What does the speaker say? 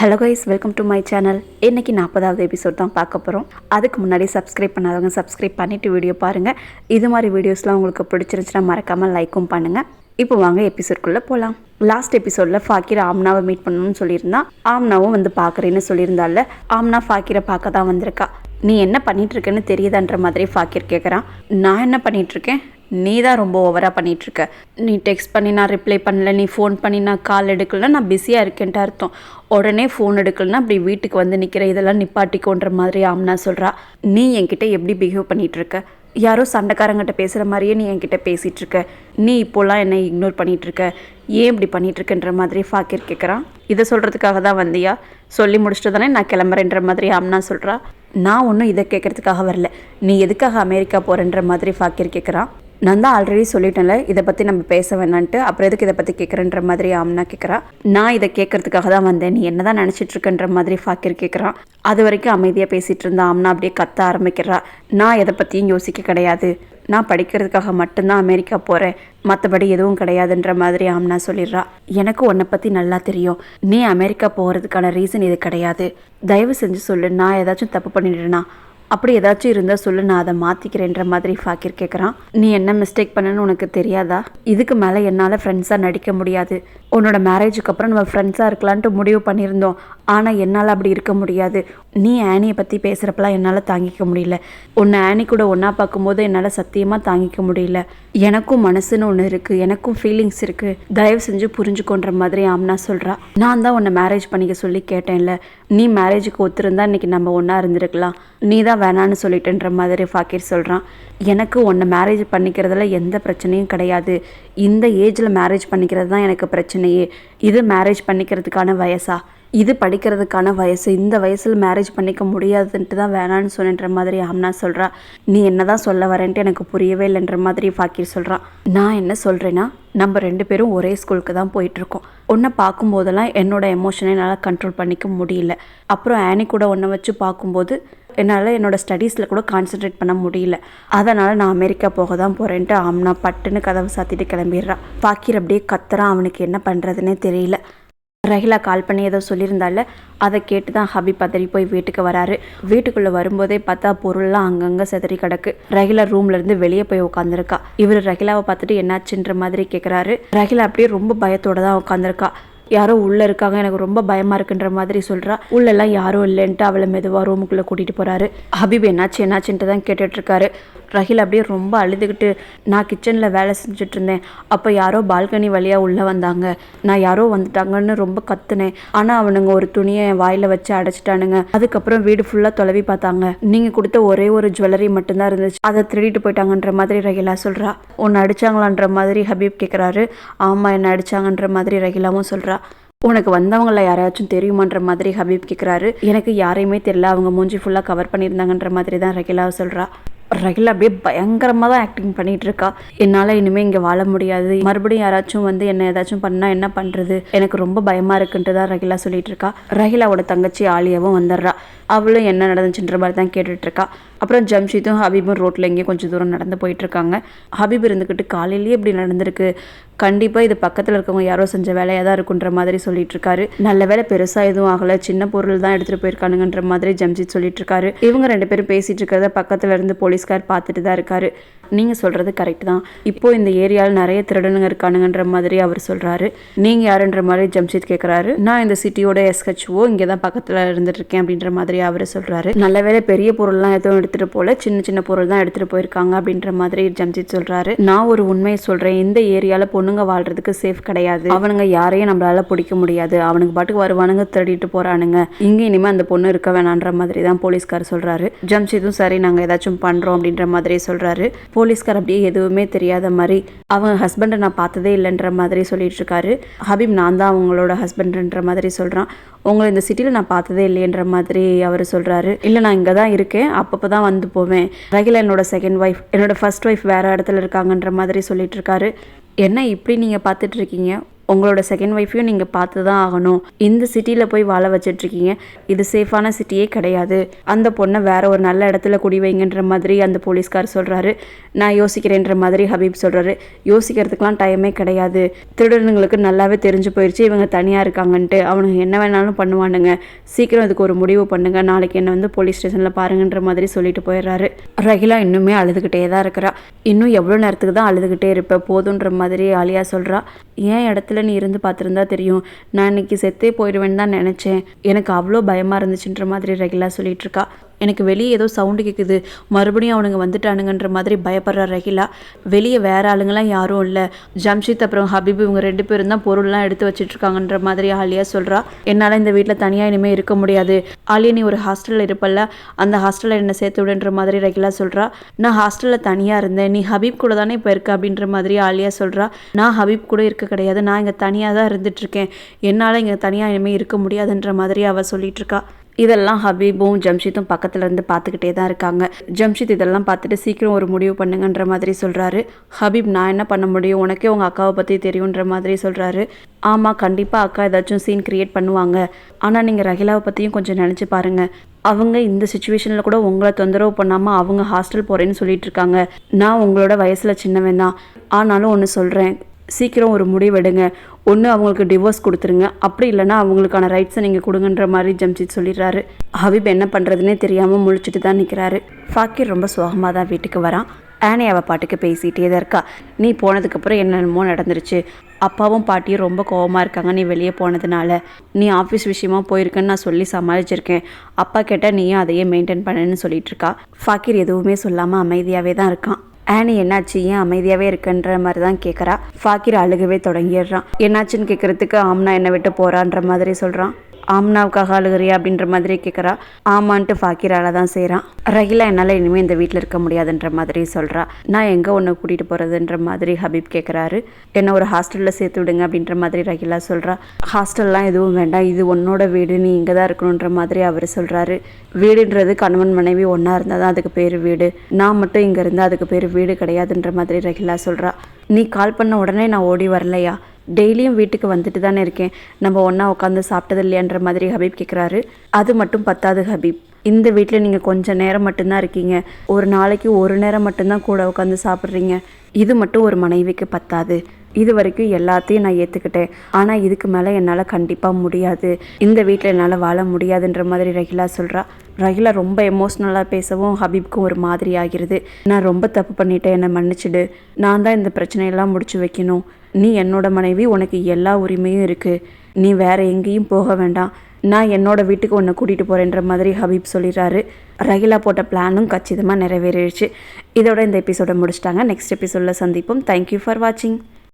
Hello guys, welcome to my channel. இன்றைக்கி 40வது episode தான் பார்க்க போகிறோம். அதுக்கு முன்னாடி சப்ஸ்கிரைப் பண்ணாதவங்க சப்ஸ்கிரைப் பண்ணிவிட்டு வீடியோ பாருங்கள். இது மாதிரி வீடியோஸ்லாம் உங்களுக்கு பிடிச்சிருந்துச்சுன்னா மறக்காமல் லைக்கும் பண்ணுங்கள். இப்போ வாங்க எபிசோட்குள்ளே போகலாம். லாஸ்ட் எபிசோடில் ஃபாக்கிர் ஆம்னாவை மீட் பண்ணணும்னு சொல்லியிருந்தா, ஆம்னாவும் வந்து பார்க்குறேன்னு சொல்லியிருந்தால ஆம்னா ஃபாக்கிரை பார்க்க தான் வந்திருக்கா. நீ என்ன பண்ணிகிட்ருக்கேன்னு தெரியுதான்ற மாதிரி ஃபாக்கிர் கேட்குறான். நான் என்ன பண்ணிகிட்ருக்கேன்? நீ தான் ரொம்ப ஓவராக பண்ணிகிட்ருக்க. நீ டெக்ஸ்ட் பண்ணி நான் ரிப்ளை பண்ணல, நீ ஃபோன் பண்ணி நான் கால் எடுக்கலன்னா நான் பிஸியாக இருக்கேன்ட்டு அர்த்தம். உடனே ஃபோன் எடுக்கலன்னா அப்படி வீட்டுக்கு வந்து நிற்கிற, இதெல்லாம் நிப்பாட்டிக்கோன்ற மாதிரி ஆம்னா சொல்கிறா. நீ என்கிட்ட எப்படி பிஹேவ் பண்ணிகிட்ருக்க? யாரோ சண்டைக்காரங்கிட்ட பேசுகிற மாதிரியே நீ என்கிட்ட பேசிகிட்ருக்க. நீ இப்போலாம் என்னை இக்னோர் பண்ணிகிட்ருக்க, ஏன் இப்படி பண்ணிகிட்ருக்குன்ற மாதிரி ஃபாக்கிர் கேட்குறான். இதை சொல்கிறதுக்காக தான் வந்தியா? சொல்லி முடிச்சுட்டு தானே நான் கிளம்புறேன்ற மாதிரி ஆம்னா சொல்கிறா. நான் ஒன்றும் இதை கேட்குறதுக்காக வரல, நீ எதுக்காக அமெரிக்கா போகிறேன்ற மாதிரி ஃபாக்கிர் கேட்குறான். நான் தான் ஆல்ரெடி சொல்லிட்டேன்ல, இதை பற்றி நம்ம பேச வேணான்ட்டு, அப்புறம் எதுக்கு இதை பற்றி கேட்குறேன்ற மாதிரி ஆம்னா கேட்குறா. நான் இதை கேட்கறதுக்காக தான் வந்தேன், நீ என்ன தான் நினச்சிட்ருக்கன்ற மாதிரி ஃபாக்கிர் கேட்குறான். அது வரைக்கும் அமைதியாக பேசிகிட்டு இருந்தா ஆம்னா அப்படியே கத்த ஆரம்பிக்கிறா. நான் எதை பற்றியும் யோசிக்க கிடையாது, நான் படிக்கிறதுக்காக மட்டும்தான் அமெரிக்கா போகிறேன், மற்றபடி எதுவும் கிடையாதுன்ற மாதிரி ஆம்னா சொல்லிடுறா. எனக்கு உன்னை பற்றி நல்லா தெரியும், நீ அமெரிக்கா போகிறதுக்கான ரீசன் இது கிடையாது. தயவு செஞ்சு சொல்லு, நான் ஏதாச்சும் தப்பு பண்ணிடுறேனா? அப்படி ஏதாச்சும் இருந்தால் சொல்லு, நான் அதை மாற்றிக்கிறேன்ற மாதிரி ஃபாக்கிர் கேட்குறான். நீ என்ன மிஸ்டேக் பண்ணன்னு உனக்கு தெரியாதா? இதுக்கு மேலே என்னால் ஃப்ரெண்ட்ஸாக நடிக்க முடியாது. உன்னோட மேரேஜுக்கு அப்புறம் நம்ம ஃப்ரெண்ட்ஸாக இருக்கலான்ட்டு முடிவு பண்ணியிருந்தோம், ஆனால் என்னால் அப்படி இருக்க முடியாது. நீ ஆனியை பற்றி பேசுகிறப்பெல்லாம் என்னால் தாங்கிக்க முடியல. உன்னை ஆனி கூட ஒன்றா பார்க்கும்போது என்னால் சத்தியமாக தாங்கிக்க முடியல. எனக்கும் மனசுன்னு ஒன்று இருக்குது, எனக்கும் ஃபீலிங்ஸ் இருக்குது, தயவு செஞ்சு புரிஞ்சுக்கோன்ற மாதிரி ஆம்னா சொல்கிறா. நான் தான் உன்னை மேரேஜ் பண்ணிக்க சொல்லி கேட்டேன்ல, நீ மேரேஜுக்கு ஒத்துருந்தா இன்றைக்கி நம்ம ஒன்றா இருந்திருக்கலாம், நீ தான் வேணான்னு சொல்லிட்டுன்ற மாதிரி ஃபாக்கிர் சொல்கிறான். எனக்கு உன்னை மேரேஜ் பண்ணிக்கிறதுல எந்த பிரச்சனையும் கிடையாது. இந்த ஏஜில் மேரேஜ் பண்ணிக்கிறது தான் எனக்கு பிரச்சனையே. இது மேரேஜ் பண்ணிக்கிறதுக்கான வயசா? இது படிக்கிறதுக்கான வயசு. இந்த வயசில் மேரேஜ் பண்ணிக்க முடியாதுன்ட்டு தான் வேணான்னு சொன்னன்ற மாதிரி ஆம்னா சொல்கிறா. நீ என்ன தான் சொல்ல வரேன்ட்டு எனக்கு புரியவே இல்லைன்ற மாதிரி ஃபாக்கிர் சொல்கிறான். நான் என்ன சொல்கிறேன்னா, நம்ம 2 பேரும் ஒரே ஸ்கூலுக்கு தான் போயிட்டுருக்கோம். உன்னை பார்க்கும்போதெல்லாம் என்னோட எமோஷனை என்னால் கண்ட்ரோல் பண்ணிக்க முடியல. அப்புறம் ஆனி கூட உன்னை வச்சு பார்க்கும்போது என்னால் என்னோடய ஸ்டடீஸில் கூட கான்சென்ட்ரேட் பண்ண முடியல. அதனால் நான் அமெரிக்கா போக தான் போகிறேன்ட்டு ஆம்னா பட்டுன்னு கதவை சாத்திட்டு கிளம்பிடுறான். ஃபாக்கிர் அப்படியே கத்துறான். அவனுக்கு என்ன பண்ணுறதுனே தெரியல. ரஹிலா கால் பண்ணி ஏதோ சொல்லியிருந்தால, அதை கேட்டு தான் ஹபீப் பதறி போய் வீட்டுக்கு வராரு. வீட்டுக்குள்ளே வரும்போதே பார்த்தா பொருள்லாம் அங்கங்கே செதறி கிடக்கு. ரஹிலா ரூம்லேருந்து வெளியே போய் உட்காந்துருக்கா. இவர் ரஹிலாவை பார்த்துட்டு என்னாச்சுன்ற மாதிரி கேட்குறாரு. ரஹிலா அப்படியே ரொம்ப பயத்தோடு தான் உட்காந்துருக்கா. யாரோ உள்ளே இருக்காங்க, எனக்கு ரொம்ப பயமாக இருக்குன்ற மாதிரி சொல்கிறா. உள்ளெல்லாம் யாரும் இல்லைன்ட்டு அவளை மெதுவாக ரூமுக்குள்ளே கூட்டிகிட்டு போகிறாரு. ஹபீப் என்னாச்சுன்ட்டு தான் கேட்டுட்ருக்காரு. ரஹில் அப்படியே ரொம்ப அழுதுகிட்டு, நான் கிச்சனில் வேலை செஞ்சுட்டு இருந்தேன், அப்போ யாரோ பால்கனி வழியாக உள்ளே வந்தாங்க, நான் யாரோ வந்துட்டாங்கன்னு ரொம்ப கத்துனேன், ஆனால் அவனுங்க ஒரு துணியை என் வாயில் வச்சு அடைச்சிட்டானுங்க. அதுக்கப்புறம் வீடு ஃபுல்லாக தொலைவி பார்த்தாங்க, நீங்கள் கொடுத்த ஒரே ஒரு ஜுவல்லரி மட்டும்தான் இருந்துச்சு, அதை திருடிட்டு போயிட்டாங்கன்ற மாதிரி ரஹிலா சொல்கிறா. உன்னை அடித்தாங்களான்ற மாதிரி ஹபீப் கேட்குறாரு. ஆமாம், என்னை அடித்தாங்கன்ற மாதிரி ரஹிலாவும் சொல்கிறா. உனக்கு வந்தவங்கள யாராச்சும் தெரியுமான்ற மாதிரி ஹபீப் கேட்குறாரு. எனக்கு யாரையுமே தெரியல, அவங்க மூஞ்சி ஃபுல்லாக கவர் பண்ணியிருந்தாங்கன்ற மாதிரி தான் ரஹிலா சொல்கிறா. ரஹிலா அப்படியே பயங்கரமாக தான் ஆக்டிங் பண்ணிகிட்டு இருக்கா. என்னால் இனிமேல் இங்கே வாழ முடியாது, மறுபடியும் யாராச்சும் வந்து என்ன ஏதாச்சும் பண்ணால் என்ன பண்ணுறது, எனக்கு ரொம்ப பயமாக இருக்குன்ட்டு தான் ரஹிலா சொல்லிகிட்டு இருக்கா. ரஹிலாவோட தங்கச்சி ஆலியாவும் வந்துடுறா. அவளும் என்ன நடந்துச்சுன்ற மாதிரி தான் கேட்டுட்ருக்கா. அப்புறம் ஜம்ஷீதும் ஹபீபும் ரோட்டில் எங்கேயும் கொஞ்சம் தூரம் நடந்து போயிட்டுருக்காங்க. ஹபீப் இருந்துக்கிட்டு காலையிலேயே இப்படி நடந்திருக்கு, கண்டிப்பாக இது பக்கத்தில் இருக்கவங்க யாரோ செஞ்ச வேலையாக தான் இருக்குன்ற மாதிரி சொல்லிட்டு இருக்காரு. நல்ல வேலை பெருசாக எதுவும் ஆகலை, சின்ன பொருள் தான் எடுத்துகிட்டு போயிருக்கானுங்கன்ற மாதிரி ஜம்ஷீத் சொல்லிட்டு இருக்காரு. இவங்க 2 பேரும் பேசிகிட்டு இருக்கிறத பக்கத்தில் இருந்து போலீஸ்கார் பார்த்துட்டு தான் இருக்காரு. நீங்கள் சொல்கிறது கரெக்ட் தான், இப்போது இந்த ஏரியாவில் நிறைய திருடனுங்க இருக்கானுங்கன்ற மாதிரி அவர் சொல்கிறாரு. நீங்கள் யாருன்ற மாதிரி ஜம்ஷீத் கேட்குறாரு. நான் இந்த சிட்டியோட SHO, இங்கே தான் பக்கத்தில் இருந்துட்டுருக்கேன் அப்படின்ற மாதிரி அவர் சொல்கிறாரு. நல்ல வேலை பெரிய பொருள்லாம் எதுவும் எடுத்துகிட்டு போல, சின்ன சின்ன பொருள் தான் எடுத்துகிட்டு போயிருக்காங்க அப்படின்ற மாதிரி ஜம்ஷீத் சொல்கிறாரு. நான் ஒரு உண்மையை சொல்கிறேன், இந்த ஏரியாவில் பொண்ணுங்க வாழ்கிறதுக்கு சேஃப் கிடையாது, அவனுங்க யாரையும் நம்மளால பிடிக்க முடியாது, அவனுக்கு பாட்டுக்கு வருவானுங்க, திருடிட்டு போகிறானுங்க, இங்கே இனிமேல் அந்த பொண்ணு இருக்க வேணான்ற மாதிரி தான் போலீஸ்கார் சொல்கிறாரு. ஜம்ஷீதும் சரி நாங்கள் ஏதாச்சும் பண்ணுறோம் அப்படின்ற மாதிரி சொல்கிறாரு. போலீஸ்கார் அப்படியே எதுவுமே தெரியாத மாதிரி, அவங்க ஹஸ்பண்டை நான் பார்த்ததே இல்லைன்ற மாதிரி சொல்லிட்டு இருக்காரு. ஹபீப் நான் தான் அவங்களோட ஹஸ்பண்ட்ன்ற மாதிரி சொல்கிறான். உங்களை இந்த சிட்டியில் நான் பார்த்ததே இல்லைன்ற மாதிரி அவர் சொல்கிறாரு. இல்லை நான் இங்கே தான் இருக்கேன், அப்பப்போ தான் வந்து போவேன், ரஹிலா என்னோட செகண்ட் ஒய்ஃப், என்னோட ஃபர்ஸ்ட் ஒய்ஃப் வேறு இடத்துல இருக்காங்கன்ற மாதிரி சொல்லிட்டு இருக்காரு. என்ன இப்படி நீங்கள் பார்த்துட்ருக்கீங்க, உங்களோட செகண்ட் ஒய்ஃபையும் நீங்கள் பார்த்து தான் ஆகணும். இந்த சிட்டியில் போய் வாழ வச்சிட்ருக்கீங்க, இது சேஃபான சிட்டியே கிடையாது. அந்த பொண்ணை வேற ஒரு நல்ல இடத்துல குடி வைங்கன்ற மாதிரி அந்த போலீஸ்கார் சொல்கிறாரு. நான் யோசிக்கிறேன்ற மாதிரி ஹபீப் சொல்கிறாரு. யோசிக்கிறதுக்கெலாம் டைமே கிடையாது. திருடனுங்களுக்கு நல்லாவே தெரிஞ்சு போயிடுச்சு இவங்க தனியாக இருக்காங்கன்ட்டு. அவனுங்க என்ன வேணாலும் பண்ணுவானுங்க. சீக்கிரம் இதுக்கு ஒரு முடிவு பண்ணுங்க. நாளைக்கு என்ன வந்து போலீஸ் ஸ்டேஷனில் பாருங்கன்ற மாதிரி சொல்லிட்டு போயிடுறாரு. ரஹிலா இன்னுமே அழுதுகிட்டே தான் இருக்கிறா. இன்னும் எவ்வளோ நேரத்துக்கு தான் அழுதுகிட்டே இருப்ப, போதுன்ற மாதிரி ஆலியா சொல்கிறா. ஏன் இடத்துல நீ இருந்து பார்த்துருந்தா தெரியும், நான் இன்னைக்கு செத்தே போயிடுவேன்னு தான் நினச்சேன். எனக்கு அவ்வளோ பயமாக இருந்துச்சுன்ற மாதிரி ரஹிலா சொல்லிட்டு இருக்கா. எனக்கு வெளியே ஏதோ சவுண்டு கேட்குது, மறுபடியும் அவனுங்க வந்துட்டானுங்கன்ற மாதிரி பயப்படுற ரஹிலா. வெளியே வேற ஆளுங்களாம் யாரும் இல்லை, ஜம்ஷித் அப்புறம் ஹபீப் இவங்க 2 பேரும் தான் பொருள்லாம் எடுத்து வச்சிட்ருக்காங்கன்ற மாதிரி ஆலியா சொல்கிறா. என்னால் இந்த வீட்டில் தனியாக இனிமேல் இருக்க முடியாது. ஆலியா நீ ஒரு ஹாஸ்டலில் இருப்பல்ல, அந்த ஹாஸ்டலில் என்னை சேர்த்து விடுன்ற மாதிரி ரஹிலா சொல்கிறா. நான் ஹாஸ்டலில் தனியாக இருந்தேன், நீ ஹபீப் கூட தானே இப்போ இருக்க அப்படின்ற மாதிரி ஆலியா சொல்கிறா. நான் ஹபீப் கூட இருக்க கிடையாது, நான் இங்கே தனியாக தான் இருந்துகிட்ருக்கேன். என்னால் இங்கே தனியாக இனிமேல் இருக்க முடியாதுன்ற மாதிரி அவள் சொல்லிகிட்ருக்கா. இதெல்லாம் ஹபீபும் ஜம்ஷித்தும் பக்கத்துல இருந்து பார்த்துக்கிட்டே தான் இருக்காங்க. ஜம்ஷித் இதெல்லாம் பார்த்துட்டு சீக்கிரம் ஒரு முடிவு பண்ணுங்கன்ற மாதிரி சொல்கிறாரு. ஹபீப் நான் என்ன பண்ண முடியும், உனக்கே உங்கள் அக்காவை பற்றி தெரியுன்ற மாதிரி சொல்கிறாரு. ஆமாம் கண்டிப்பாக அக்கா ஏதாச்சும் சீன் க்ரியேட் பண்ணுவாங்க. ஆனால் நீங்கள் ரஹிலாவை பற்றியும் கொஞ்சம் நினச்சி பாருங்கள். அவங்க இந்த சுச்சுவேஷனில் கூட உங்களை தொந்தரவு பண்ணாமல் அவங்க ஹாஸ்டல் போகிறேன்னு சொல்லிட்டு இருக்காங்க. நான் உங்களோட வயசில் சின்னவன் தான், ஆனாலும் ஒன்று சொல்கிறேன், சீக்கிரம் ஒரு முடிவெடுங்க. ஒன்று அவங்களுக்கு டிவோர்ஸ் கொடுத்துருங்க, அப்படி இல்லைனா அவங்களுக்கான ரைட்ஸை நீங்கள் கொடுங்கன்ற மாதிரி ஜம்ஷித் சொல்லிடுறாரு. ஹபீப் என்ன பண்ணுறதுனே தெரியாமல் முழிச்சிட்டு தான் நிற்கிறாரு. ஃபாக்கிர் ரொம்ப சோகமாக தான் வீட்டுக்கு வரான். ஆனி அவள் பாட்டுக்கு பேசிகிட்டே தான் இருக்கா. நீ போனதுக்கப்புறம் என்னென்னமோ நடந்துருச்சு, அப்பாவும் பாட்டியும் ரொம்ப கோவமாக இருக்காங்க நீ வெளியே போனதுனால. நீ ஆஃபீஸ் விஷயமா போயிருக்கேன்னு நான் சொல்லி சமாளிச்சிருக்கேன். அப்பா கேட்டால் நீயும் அதையே மெயின்டைன் பண்ணுன்னு சொல்லிட்டு இருக்கா. ஃபாக்கிர் எதுவுமே சொல்லாமல் அமைதியாகவே தான் இருக்கான். ஆனி என்னாச்சு, ஏன் அமைதியாகவே இருக்குன்ற மாதிரி தான் கேட்குறா. ஃபாக்கிர் அழுகவே தொடங்கிடுறான். என்னாச்சுன்னு கேட்குறதுக்கு ஆம்னா என்னை விட்டு போகிறான்ற மாதிரி சொல்கிறான். ஆம்னாவுக்காக அழுகிறியா அப்படின்ற மாதிரி கேட்குறா. ஆமான்ட்டு ஃபாக்கிரால தான் செய்கிறான். ரஹிலா என்னால் இனிமேல் இந்த வீட்டில் இருக்க முடியாதுன்ற மாதிரி சொல்கிறா. நான் எங்கே ஒன்று கூட்டிகிட்டு போகிறதுன்ற மாதிரி ஹபீப் கேட்குறாரு. என்னை ஒரு ஹாஸ்டலில் சேர்த்து விடுங்க அப்படின்ற மாதிரி ரஹிலா சொல்கிறா. ஹாஸ்டல்லாம் எதுவும் வேண்டாம், இது உன்னோட வீடு, நீ இங்கே தான் இருக்கணுன்ற மாதிரி அவர் சொல்கிறாரு. வீடுன்றது கணவன் மனைவி ஒன்றா இருந்தால் தான் அதுக்கு பேர் வீடு, நான் மட்டும் இங்கே இருந்தால் அதுக்கு பேர் வீடு கிடையாதுன்ற மாதிரி ரஹிலா சொல்கிறா. நீ கால் பண்ண உடனே நான் ஓடி வரலையா, டெய்லியும் வீட்டுக்கு வந்துட்டு தானே இருக்கேன், நம்ம ஒன்றா உட்காந்து சாப்பிட்டது இல்லையான்ற மாதிரி ஹபீப் கேட்குறாரு. அது மட்டும் பத்தாது ஹபீப், இந்த வீட்டில் நீங்கள் கொஞ்சம் நேரம் மட்டும்தான் இருக்கீங்க, ஒரு நாளைக்கு ஒரு நேரம் மட்டும்தான் கூட உட்காந்து சாப்பிட்றீங்க. இது மட்டும் ஒரு மனைவிக்கு பத்தாது. இது வரைக்கும் எல்லாத்தையும் நான் ஏற்றுக்கிட்டேன், ஆனால் இதுக்கு மேலே என்னால் கண்டிப்பாக முடியாது, இந்த வீட்டில் என்னால் வாழ முடியாதுன்ற மாதிரி ரஹிலா சொல்கிறா. ரஹிலா ரொம்ப எமோஷ்னலாக பேசவும் ஹபீப்க்கும் ஒரு மாதிரி ஆகிறது. நான் ரொம்ப தப்பு பண்ணிட்டேன், என்னை மன்னிச்சிடு, நான் தான் இந்த பிரச்சனையெல்லாம் முடிச்சு வைக்கணும். நீ என்னோட மனைவி, உனக்கு எல்லா உரிமையும் இருக்குது, நீ வேறு எங்கேயும் போக வேண்டாம், நான் என்னோட வீட்டுக்கு உன்னை கூட்டிகிட்டு போகிறேன்ற மாதிரி ஹபீப் சொல்லிடுறாரு. ரஹிலா போட்ட பிளானும் கச்சிதமாக நிறைவேறிடுச்சு. இதோட இந்த எபிசோடை முடிச்சிட்டாங்க. நெக்ஸ்ட் எபிசோடில் சந்திப்போம். தேங்க்யூ ஃபார் வாட்சிங்.